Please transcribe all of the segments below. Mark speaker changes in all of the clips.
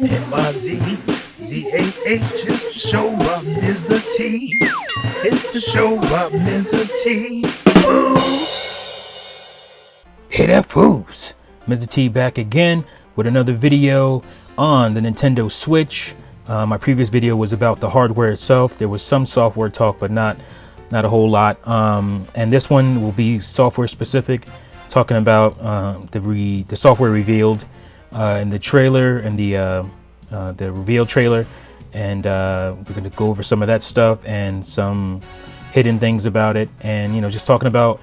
Speaker 1: Mizzah, it's the show about Mizzah Tee. It's the show about Mizzah Tee. Hey there, fools. Mizzah Tee back again with another video on the Nintendo Switch. My previous video was about the hardware itself. There was some software talk, but not a whole lot. And this one will be software specific, talking about the software revealed in the trailer and the reveal trailer, and we're going to go over some of that stuff and some hidden things about it, and just talking about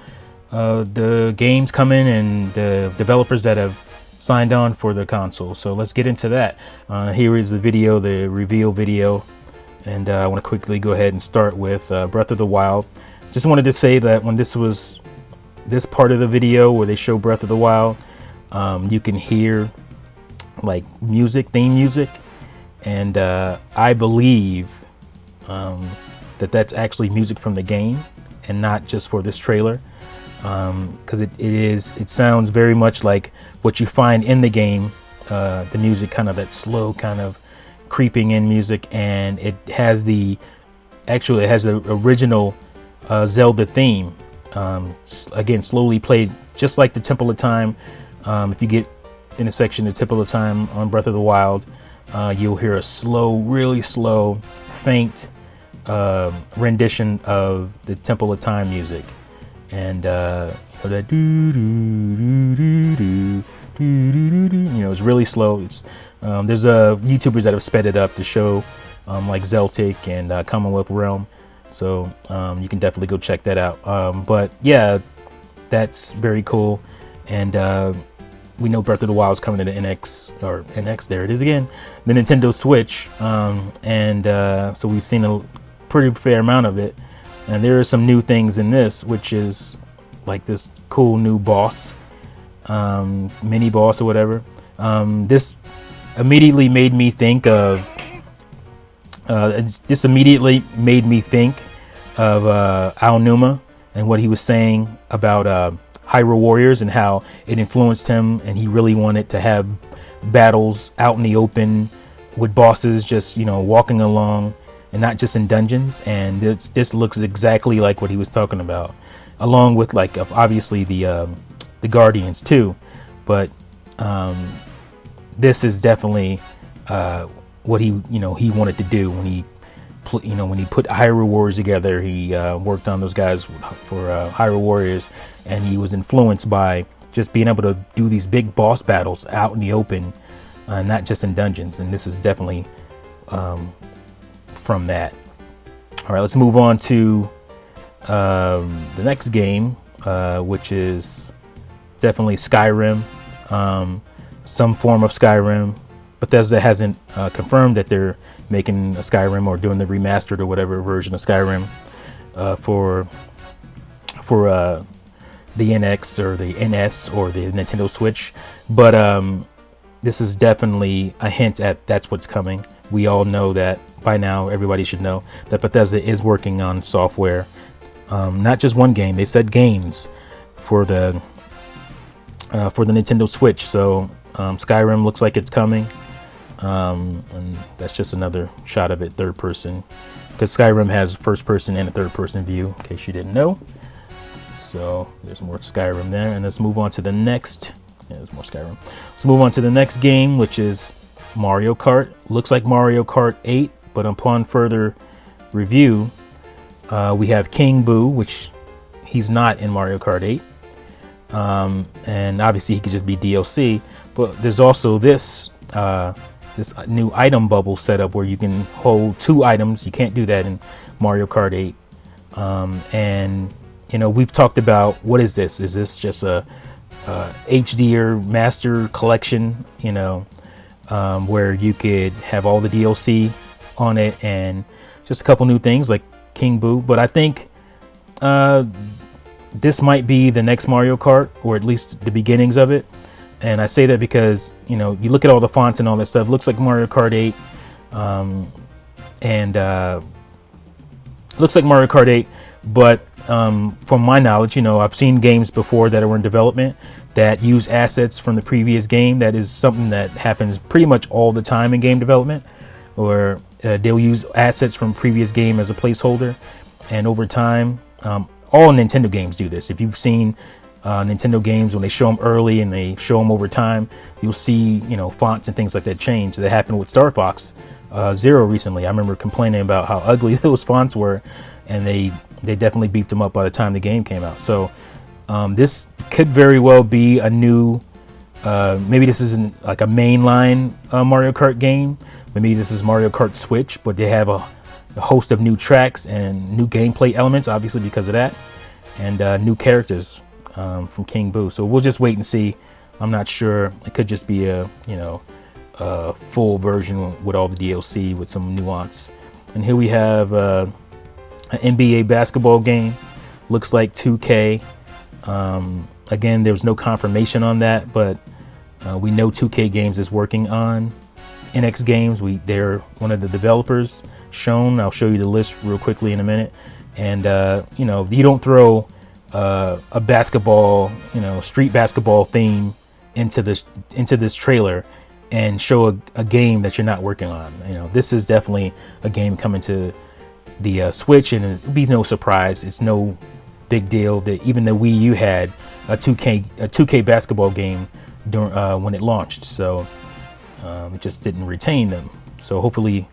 Speaker 1: the games coming and the developers that have signed on for the console. So let's get into that. Here is the video, the reveal video, and I want to quickly go ahead and start with Breath of the Wild. Just wanted to say that when this part of the video where they show Breath of the Wild, you can hear like theme music, and I believe that's actually music from the game and not just for this trailer, because it sounds very much like what you find in the game, the music, kind of that slow kind of creeping in music, and it has the original Zelda theme, again slowly played just like the Temple of Time. If you get in a section of Temple of Time on Breath of the Wild, you'll hear a really slow, faint rendition of the Temple of Time music, and that it's really slow. It's there's YouTubers that have sped it up to show, like Zeltic and Commonwealth Realm, so you can definitely go check that out. But yeah, that's very cool, and we know Breath of the Wild is coming to the NX, there it is again, the Nintendo Switch, and so we've seen a pretty fair amount of it, and there are some new things in this, which is like this cool new boss, mini boss or whatever. This immediately made me think of Aonuma and what he was saying about Hyrule Warriors and how it influenced him, and he really wanted to have battles out in the open with bosses just walking along and not just in dungeons. And this looks exactly like what he was talking about, along with like obviously the Guardians too, but this is definitely what he wanted to do when he put Hyrule Warriors together. He worked on those guys for Hyrule Warriors, and he was influenced by just being able to do these big boss battles out in the open, not just in dungeons. And this is definitely from that. All right, let's move on to the next game, which is definitely Skyrim, some form of Skyrim. Bethesda hasn't confirmed that they're making a Skyrim or doing the remastered or whatever version of Skyrim for the NX or the NS or the Nintendo Switch, but this is definitely a hint at that's what's coming. We all know that by now. Everybody should know that Bethesda is working on software, not just one game. They said games for the Nintendo Switch. So Skyrim looks like it's coming, and that's just another shot of it third person, because Skyrim has first person and a third person view, in case you didn't know. So there's more Skyrim there, and let's move on to the next. Yeah, there's more Skyrim. Let's move on to the next game, which is Mario Kart. Looks like Mario Kart 8, but upon further review, we have King Boo, which he's not in Mario Kart 8, and obviously he could just be DLC. But there's also this new item bubble setup where you can hold 2 items. You can't do that in Mario Kart 8, and we've talked about, what is this? Is this just a HD or master collection, where you could have all the DLC on it and just a couple new things like King Boo? But I think this might be the next Mario Kart, or at least the beginnings of it. And I say that because, you look at all the fonts and all that stuff, it looks like Mario Kart 8, and looks like Mario Kart 8, but from my knowledge, I've seen games before that were in development that use assets from the previous game. That is something that happens pretty much all the time in game development, or they'll use assets from previous game as a placeholder, and over time, all Nintendo games do this. If you've seen Nintendo games, when they show them early and they show them over time, you'll see, fonts and things like that change. That happened with Star Fox Zero recently. I remember complaining about how ugly those fonts were, and they definitely beefed them up by the time the game came out. So this could very well be a new, maybe this isn't like a mainline Mario Kart game. Maybe this is Mario Kart Switch, but they have a host of new tracks and new gameplay elements, obviously because of that, and new characters from King Boo. So we'll just wait and see. I'm not sure. It could just be a full version with all the DLC with some nuance. And here we have an NBA basketball game. Looks like 2K. Again, there's no confirmation on that, but we know 2K Games is working on NX Games. They're one of the developers shown. I'll show you the list real quickly in a minute. And you don't throw a basketball, street basketball theme into this trailer and show a game that you're not working on. This is definitely a game coming to the Switch, and it'd be no surprise. It's no big deal that even the Wii U had a 2K basketball game during when it launched. So it just didn't retain them. So hopefully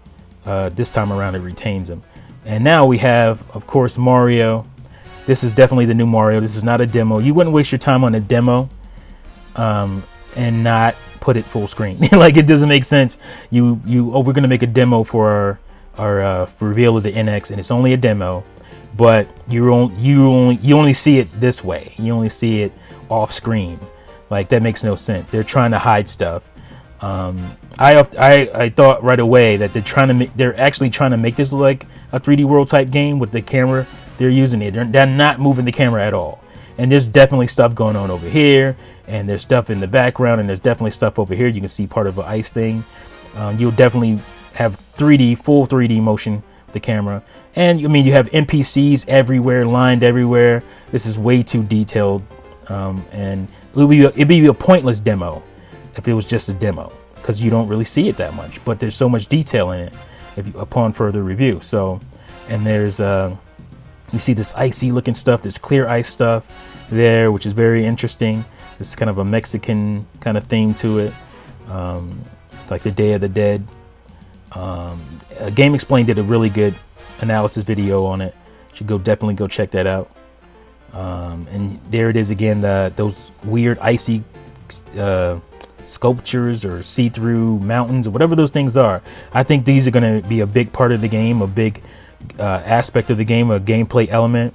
Speaker 1: this time around it retains them. And now we have, of course, Mario. This is definitely the new Mario. This is not a demo. You wouldn't waste your time on a demo and not put it full screen. Like, it doesn't make sense. We're gonna make a demo for our reveal of the NX, and it's only a demo, but you only see it this way. You only see it off screen. Like, that makes no sense. They're trying to hide stuff. I thought right away that they're actually trying to make this look like a 3D World type game with the camera they're using. They're not moving the camera at all. And there's definitely stuff going on over here, and there's stuff in the background, and there's definitely stuff over here. You can see part of an ice thing. You'll definitely have full 3D motion with the camera. And you have NPCs everywhere, lined everywhere. This is way too detailed, and it'd be a pointless demo if it was just a demo, because you don't really see it that much. But there's so much detail in it upon further review. So, and there's you see this icy looking stuff, this clear ice stuff there, which is very interesting. This is kind of a Mexican kind of theme to it. It's like the Day of the Dead. Game Explained did a really good analysis video on it. You should definitely go check that out. And there it is again, those weird icy sculptures or see-through mountains or whatever those things are. I think these are going to be a big part of the game, a big aspect of the game, a gameplay element,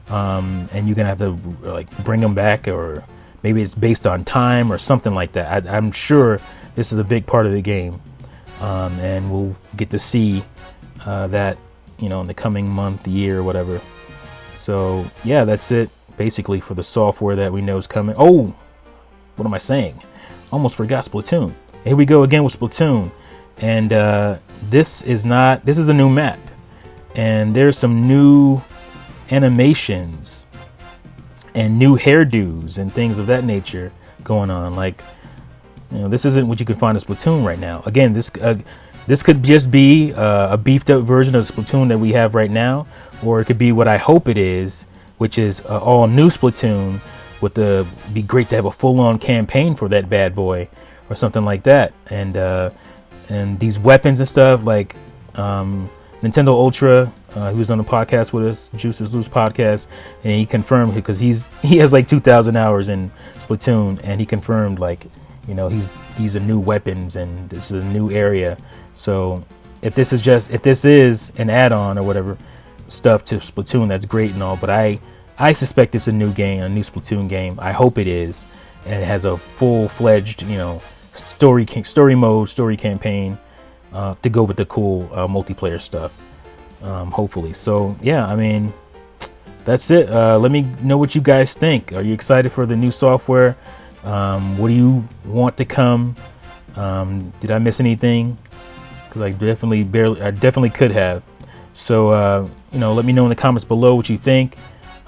Speaker 1: and you're gonna have to bring them back, or maybe it's based on time or something like that. I'm sure this is a big part of the game, and we'll get to see that in the coming month, year, or whatever. So yeah, that's it basically for the software that we know is coming. Oh, what am I saying? Almost forgot Splatoon. Here we go again with Splatoon, and this is a new map. And there's some new animations and new hairdos and things of that nature going on. Like, this isn't what you can find in Splatoon right now. Again, this could just be a beefed up version of Splatoon that we have right now, or it could be what I hope it is, which is all new Splatoon. Be great to have a full on campaign for that bad boy, or something like that. And these weapons and stuff, like Nintendo Ultra, who was on the podcast with us, Juice's Loose podcast, and he confirmed, because he has like 2,000 hours in Splatoon, and he confirmed these are new weapons and this is a new area. So if this is an add-on or whatever stuff to Splatoon, that's great and all, but I suspect it's a new game, a new Splatoon game. I hope it is, and it has a full-fledged story mode, story campaign, to go with the cool multiplayer stuff, hopefully. So yeah, that's it. Let me know what you guys think. Are you excited for the new software? What do you want to come? Did I miss anything? Because I definitely could have. So let me know in the comments below what you think.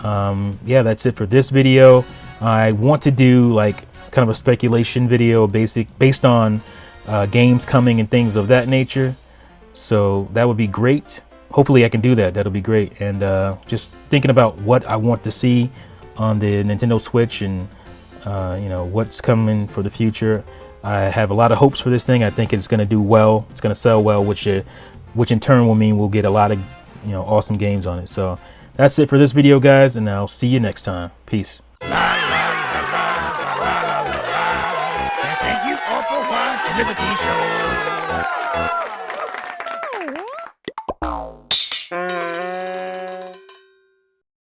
Speaker 1: Yeah, that's it for this video. I want to do like kind of a speculation video, based on games coming and things of that nature. So that would be great. Hopefully I can do that. That'll be great. And just thinking about what I want to see on the Nintendo Switch, and you know, what's coming for the future. I have a lot of hopes for this thing. I think it's going to do well. It's going to sell well, which in turn will mean we'll get a lot of, you know, awesome games on it. So that's it for this video, guys, and I'll see you next time. Peace.
Speaker 2: And thank you all for watching Mizzah Tee Show.